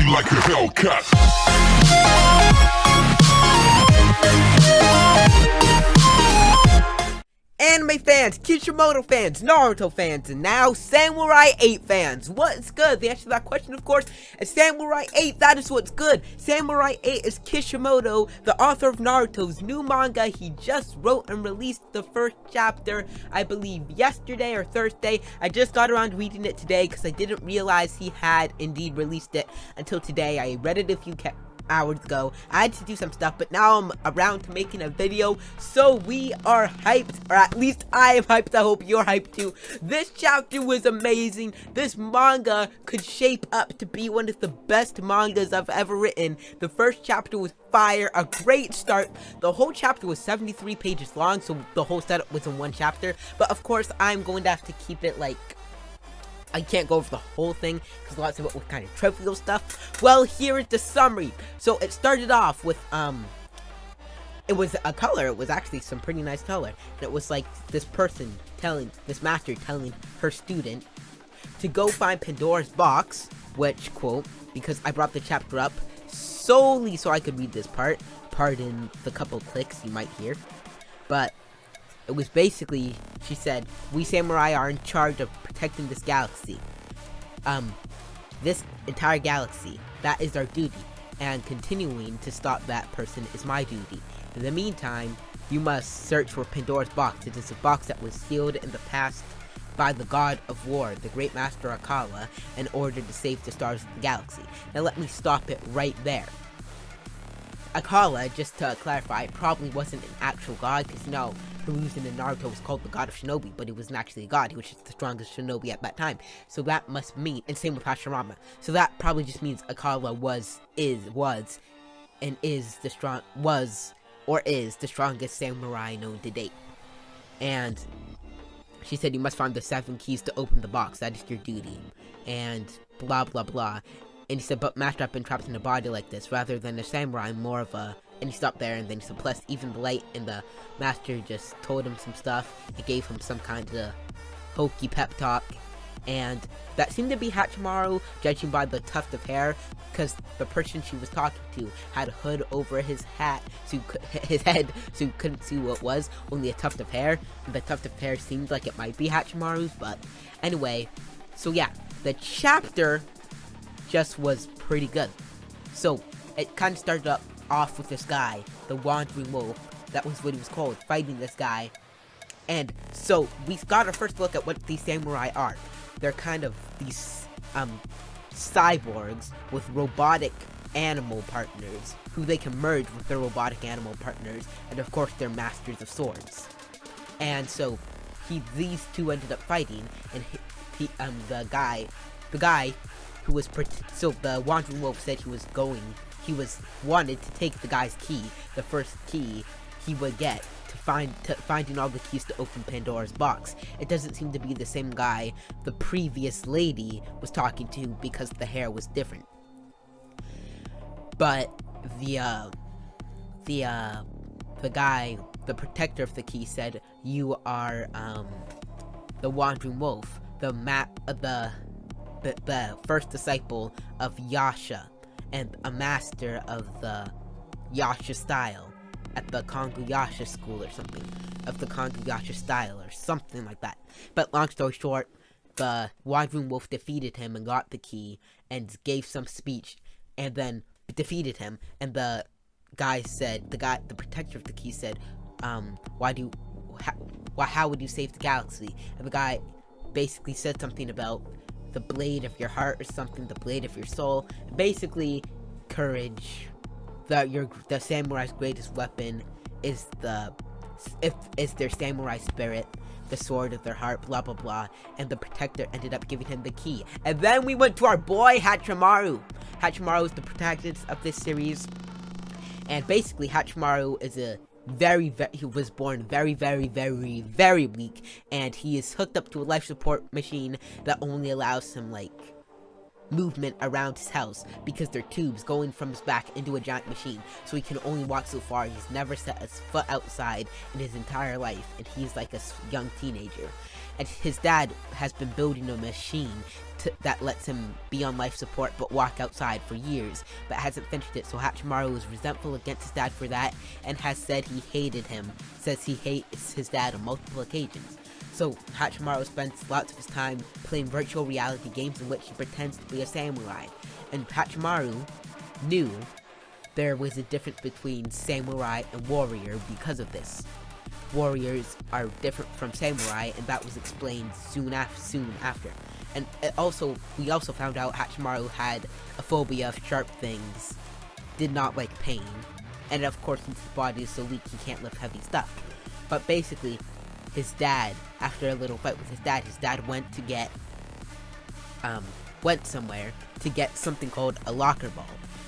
me like a Hellcat. Anime fans, Kishimoto fans, Naruto fans, and now Samurai 8 fans. What's good? The answer to that question, of course, is Samurai 8. That is what's good. Samurai 8 is Kishimoto, the author of Naruto's new manga. He just wrote and released the first chapter, I believe, yesterday or Thursday. I just got around reading it today because I didn't realize he had indeed released it until today. I read it a few hours ago. I had to do some stuff, but now I'm around to making a video, so we are hyped, or at least I am hyped. I hope you're hyped too. This chapter was amazing. This manga could shape up to be one of the best mangas I've ever written. The first chapter was fire, a great start. The whole chapter was 73 pages long, so the whole setup was in one chapter, but of course I'm going to have to keep it like, I can't go over the whole thing because lots of it was kind of trivial stuff. Well, here is the summary. So it started off with, it was a color. It was actually some pretty nice color. And it was like this master telling her student to go find Pandora's box, which, quote, because I brought the chapter up solely so I could read this part. Pardon the couple clicks you might hear. But it was basically, she said, we samurai are in charge of protecting this galaxy. This entire galaxy. That is our duty. And continuing to stop that person is my duty. In the meantime, you must search for Pandora's box. It is a box that was sealed in the past by the god of war, the great master Akala, in order to save the stars of the galaxy. Now let me stop it right there. Akala, just to clarify, probably wasn't an actual god, because you know, Hiruzen in Naruto was called the god of shinobi, but he wasn't actually a god. He was just the strongest shinobi at that time. So that must mean, and same with Hashirama. So that probably just means Akala was the strongest samurai known to date. And she said, you must find the 7 keys to open the box. That is your duty. And blah blah blah. And he said, but master, I've been trapped in a body like this. Rather than a samurai, I'm more of a... And he stopped there, and then he said, plus even the light, and the master just told him some stuff. It gave him some kind of hokey pep talk. And that seemed to be Hachimaru, judging by the tuft of hair, because the person she was talking to had a hood over his head, so you couldn't see what it was, only a tuft of hair. And the tuft of hair seemed like it might be Hachimaru's, but anyway. So yeah, the chapter just was pretty good. So it kind of started off with this guy, the Wandering Wolf. That was what he was called, fighting this guy. And so we got our first look at what these samurai are. They're kind of these cyborgs with robotic animal partners who they can merge with their robotic animal partners, and of course they're masters of swords. And so these two ended up fighting, and the guy who was so the Wandering Wolf said he wanted to take the guy's key, the first key he would get to finding all the keys to open Pandora's box. It doesn't seem to be the same guy the previous lady was talking to because the hair was different. But the guy, the protector of the key, said, you are the Wandering Wolf, the first disciple of Yasha, and a master of the Yasha style at the Konguyasha school or something, of the Konguyasha style or something like that. But long story short, the Wandering Wolf defeated him and got the key and gave some speech and then defeated him, and the guy said, the protector of the key said, how would you save the galaxy? And the guy basically said something about the blade of your heart or something, the blade of your soul. Basically, courage. The samurai's greatest weapon is their samurai spirit, the sword of their heart, blah blah blah. And the protector ended up giving him the key. And then we went to our boy Hachimaru. Hachimaru is the protagonist of this series, and basically Hachimaru is he was born very weak, and he is hooked up to a life support machine that only allows him like movement around his house, because they're tubes going from his back into a giant machine, so he can only walk so far. He's never set his foot outside in his entire life, and he's like a young teenager. and his dad has been building a machine that lets him be on life support but walk outside for years, but hasn't finished it. So Hachimaru is resentful against his dad for that, and has said he hated him, says he hates his dad on multiple occasions. So Hachimaru spends lots of his time playing virtual reality games in which he pretends to be a samurai, and Hachimaru knew there was a difference between samurai and warrior because of this. Warriors are different from samurai, and that was explained soon after. And we also found out Hachimaru had a phobia of sharp things, did not like pain, and of course since his body is so weak he can't lift heavy stuff. But basically, his dad, after a little fight with his dad went to get, went somewhere to get something called a locker ball.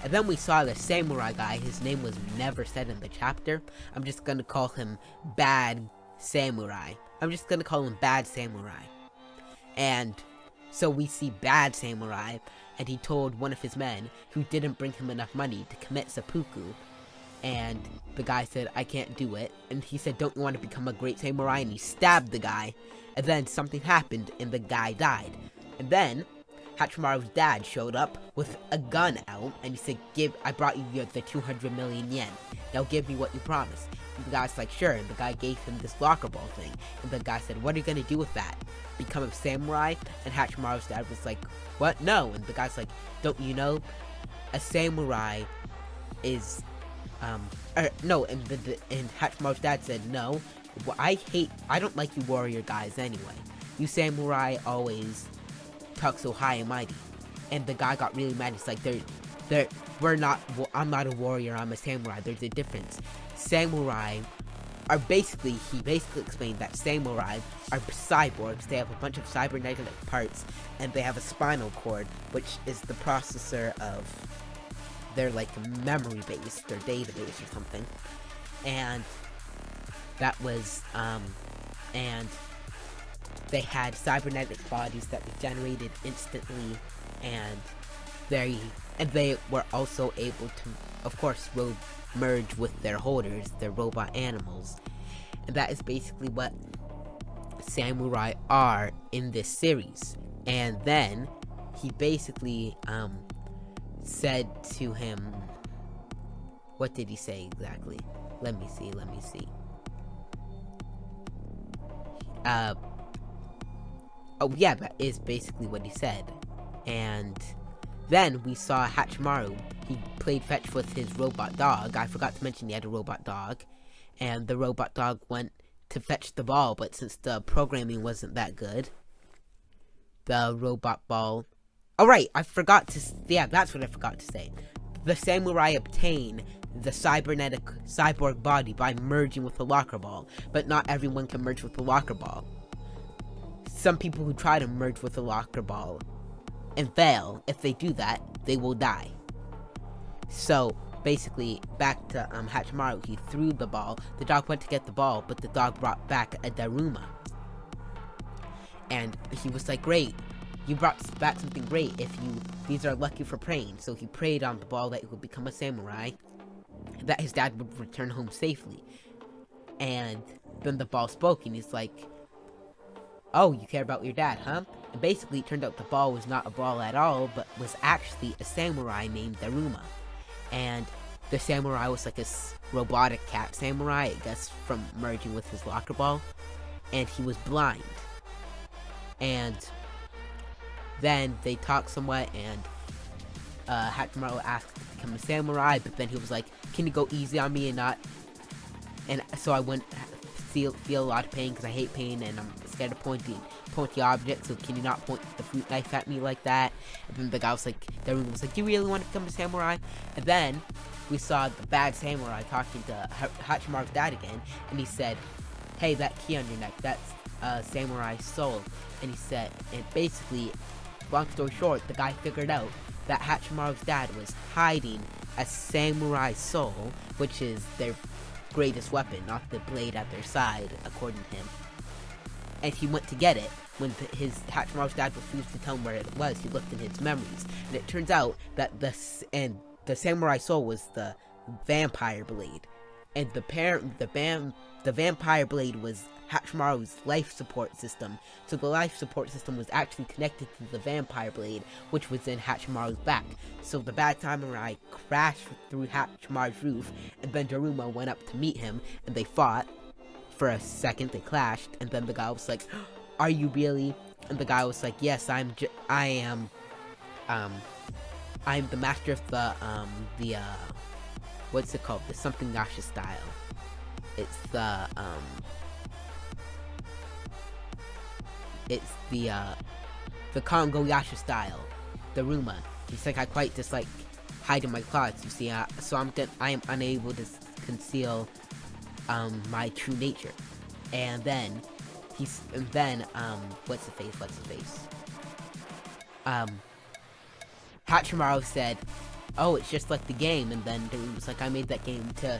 And then we saw the samurai guy. His name was never said in the chapter. I'm just gonna call him Bad Samurai. And so we see Bad Samurai, and he told one of his men, who didn't bring him enough money, to commit seppuku. And the guy said, I can't do it. And he said, don't you want to become a great samurai? And he stabbed the guy. And then something happened, and the guy died. And then Hachimaru's dad showed up with a gun out, and he said, I brought you the 200 million yen. Now give me what you promised. And the guy's like, sure. And the guy gave him this locker ball thing. And the guy said, what are you going to do with that? Become a samurai? And Hachimaru's dad was like, what? No. And the guy's like, don't you know? A samurai is, no. And Hachimaru's dad said, no. Well, I don't like you warrior guys anyway. You samurai always talk so high and mighty. And the guy got really mad. He's like, I'm not a warrior, I'm a samurai. There's a difference. Samurai are he basically explained that samurai are cyborgs. They have a bunch of cybernetic parts, and they have a spinal cord, which is the processor of their, like, memory base, their database or something. And that was, and they had cybernetic bodies that regenerated instantly, and they were also able to, of course, merge with their holders, their robot animals. And that is basically what samurai are in this series. And then he basically said to him, what did he say exactly? Let me see. Oh yeah, that is basically what he said. And then we saw Hachimaru. He played fetch with his robot dog. I forgot to mention he had a robot dog. And the robot dog went to fetch the ball, but since the programming wasn't that good, the robot ball... Oh right, that's what I forgot to say. The samurai obtain the cyborg body by merging with the locker ball, but not everyone can merge with the locker ball. Some people who try to merge with the locker ball and fail, if they do that, they will die. So basically, back to Hachimaru, he threw the ball, the dog went to get the ball, but the dog brought back a Daruma. And he was like, great, you brought back something great, these are lucky for praying. So he prayed on the ball that he would become a samurai, that his dad would return home safely. And then the ball spoke, and he's like, oh, you care about your dad, huh? And basically, it turned out the ball was not a ball at all, but was actually a samurai named Daruma. And the samurai was like a robotic cat samurai, I guess, from merging with his locker ball. And he was blind. And then they talked somewhat, and Hachimaru asked to become a samurai, but then he was like, can you go easy on me and not... And so I went... feel a lot of pain because I hate pain and I'm scared of pointy objects, so can you not point the fruit knife at me like that? And then the guy was like, do you really want to become a samurai? And then we saw the bad samurai talking to Hachimaru's dad again, and he said, hey, that key on your neck, that's samurai soul. And he said, and basically, long story short, the guy figured out that Hachimaru's dad was hiding a samurai soul, which is their greatest weapon, not the blade at their side, according to him. And he went to get it. When Hachimaru's dad refused to tell him where it was, he looked in his memories, and it turns out that the samurai soul was the vampire blade, and the vampire blade was Hachimaru's life support system. So the life support system was actually connected to the vampire blade, which was in Hachimaru's back. So the bad samurai crashed through Hachimaru's roof, and then Daruma went up to meet him, and they fought. For a second, they clashed, and then the guy was like, "Are you really?" And the guy was like, "Yes, I am the master of the what's it called? The something Gasha style. It's the Kongo Yasha style, the Ruma." He's like, "I quite dislike hiding my clothes, you see, so I am unable to conceal my true nature." And then what's the face? Hachimaru said, "Oh, it's just like the game." And then he was like, "I made that game to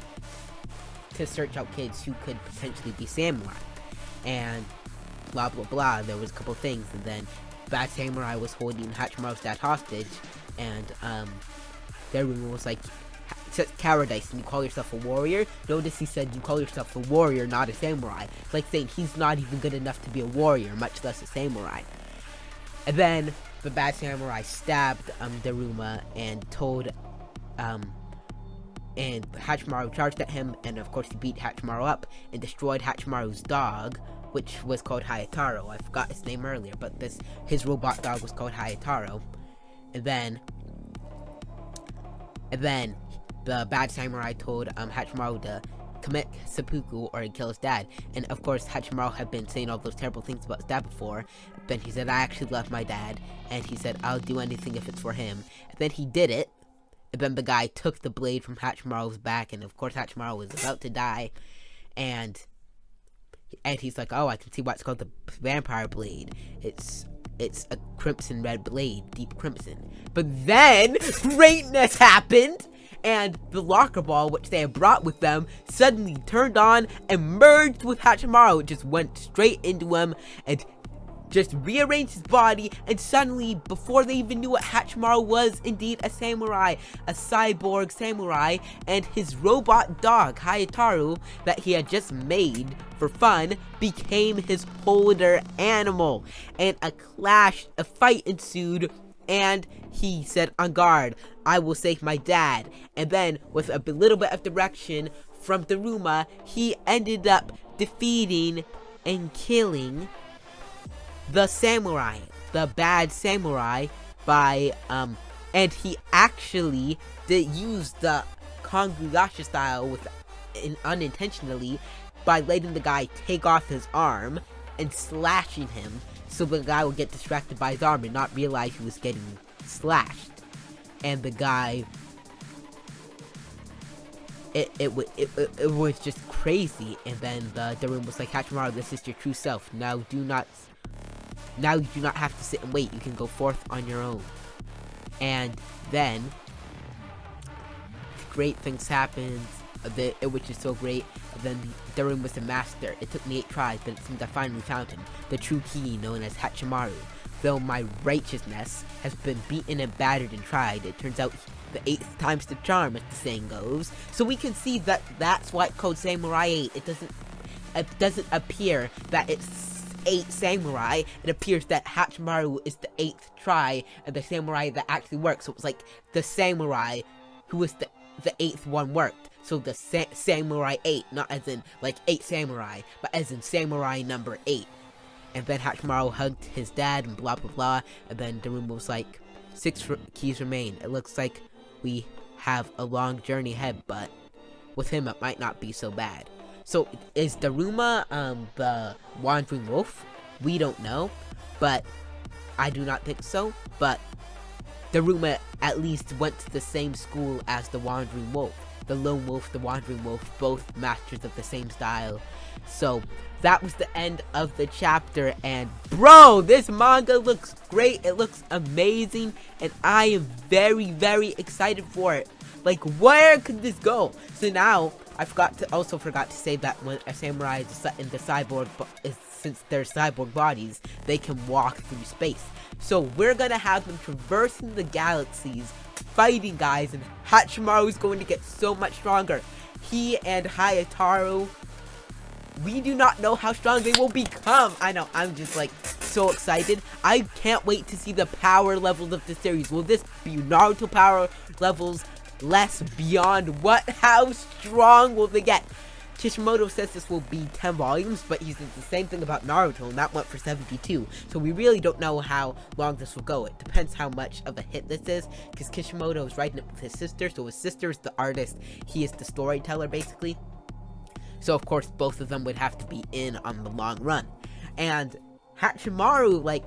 search out kids who could potentially be samurai." And blah blah blah, there was a couple things, and then Bad Samurai was holding Hachimaru's dad hostage, and Daruma was like, "Cowardice, and you call yourself a warrior?" Notice he said, "You call yourself a warrior, not a samurai." It's like saying he's not even good enough to be a warrior, much less a samurai. And then the Bad Samurai stabbed Daruma and told and Hachimaru charged at him, and of course he beat Hachimaru up and destroyed Hachimaru's dog, which was called Hayataro. I forgot his name earlier, but his robot dog was called Hayataro. And then the Bad Samurai told Hachimaru to commit seppuku or kill his dad. And of course Hachimaru had been saying all those terrible things about his dad before. Then he said, "I actually love my dad," and he said, "I'll do anything if it's for him." And then he did it. And then the guy took the blade from Hachimaru's back, and of course Hachimaru was about to die, and he's like, "Oh, I can see why it's called the vampire blade. It's a crimson red blade, deep crimson." But then greatness happened, and the locker ball, which they had brought with them, suddenly turned on and merged with Hachimaru. It just went straight into him and just rearranged his body, and suddenly, before they even knew what, Hachimaru was indeed a samurai, a cyborg samurai, and his robot dog, Hayataru, that he had just made for fun, became his holder animal. And a fight ensued, and he said, "On guard, I will save my dad." And then, with a little bit of direction from Daruma, he ended up defeating and killing the samurai, the bad samurai, by and he actually did use the Konguyasha style unintentionally by letting the guy take off his arm and slashing him, so the guy would get distracted by his arm and not realize he was getting slashed. And the guy, it was just crazy. And then the Daruma was like, "Hachimaru, this is your true self. Now you do not have to sit and wait. You can go forth on your own." And then great things happened, which is so great. And then Daruma was the master. "It took me 8 tries, but it seems I finally found him. The true key, known as Hachimaru. Though my righteousness has been beaten and battered and tried, it turns out the 8th time's the charm, as the saying goes." So we can see that that's why it's called Samurai 8. It doesn't appear that it's 8 samurai. It appears that Hachimaru is the 8th try, and the samurai that actually works. So it was like the samurai who was the 8th one worked. So the samurai 8, not as in like 8 samurai, but as in samurai number 8. And then Hachimaru hugged his dad and blah blah blah. And then Daruma was like, 6 keys remain. It looks like we have a long journey ahead, but with him it might not be so bad. So, is Daruma the Wandering Wolf? We don't know, but I do not think so. But Daruma at least went to the same school as the Wandering Wolf. The Lone Wolf, the Wandering Wolf, both masters of the same style. So, that was the end of the chapter, and bro, this manga looks great. It looks amazing, and I am very, very excited for it. Like, where could this go? So now, I also forgot to say that when a samurai is in the cyborg, since they're cyborg bodies, they can walk through space. So we're gonna have them traversing the galaxies, fighting guys, and Hachimaru is going to get so much stronger. he and Hayataro, we do not know how strong they will become. I know, I'm just like so excited. I can't wait to see the power levels of the series. Will this be Naruto power levels, less, beyond? What? How strong will they get? Kishimoto says this will be 10 volumes, but he says the same thing about Naruto, and that went for 72. So we really don't know how long this will go. It depends how much of a hit this is, because Kishimoto is writing it with his sister, so his sister is the artist, he is the storyteller, basically. So of course, both of them would have to be in on the long run. And Hachimaru, like,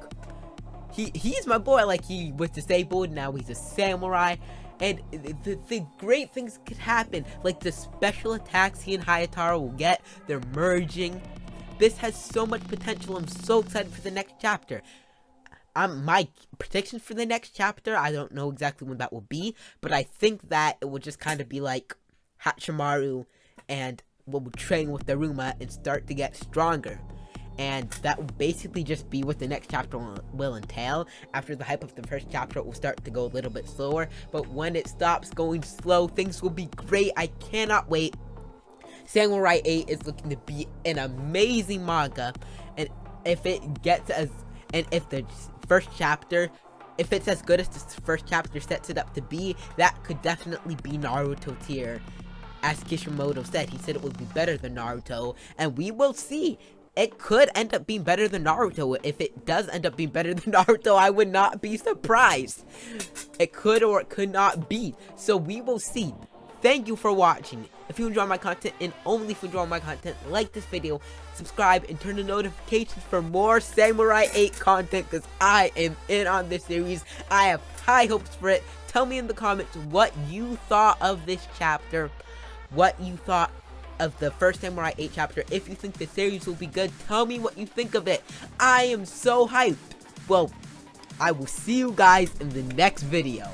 he's my boy. Like, he was disabled, now he's a samurai. And the great things could happen, like the special attacks he and Hayataro will get, they're merging. This has so much potential. I'm so excited for the next chapter. My predictions for the next chapter, I don't know exactly when that will be, but I think that it will just kind of be like Hachimaru and will train with Daruma and start to get stronger. And that will basically just be what the next chapter will entail. After the hype of the first chapter, it will start to go a little bit slower. But when it stops going slow, things will be great. I cannot wait. Samurai 8 is looking to be an amazing manga. And if it gets if the first chapter, if it's as good as the first chapter sets it up to be, that could definitely be Naruto tier. As Kishimoto said, he said it would be better than Naruto. And we will see. It could end up being better than Naruto. If it does end up being better than Naruto, I would not be surprised. It could or it could not be. So we will see. Thank you for watching. If you enjoy my content, and only if you enjoy my content, like this video, subscribe, and turn the notifications for more Samurai 8 content, because I am in on this series. I have high hopes for it. Tell me in the comments what you thought of this chapter. What you thought of the first Samurai 8 chapter. If you think the series will be good, tell me what you think of it. I am so hyped. Well, I will see you guys in the next video.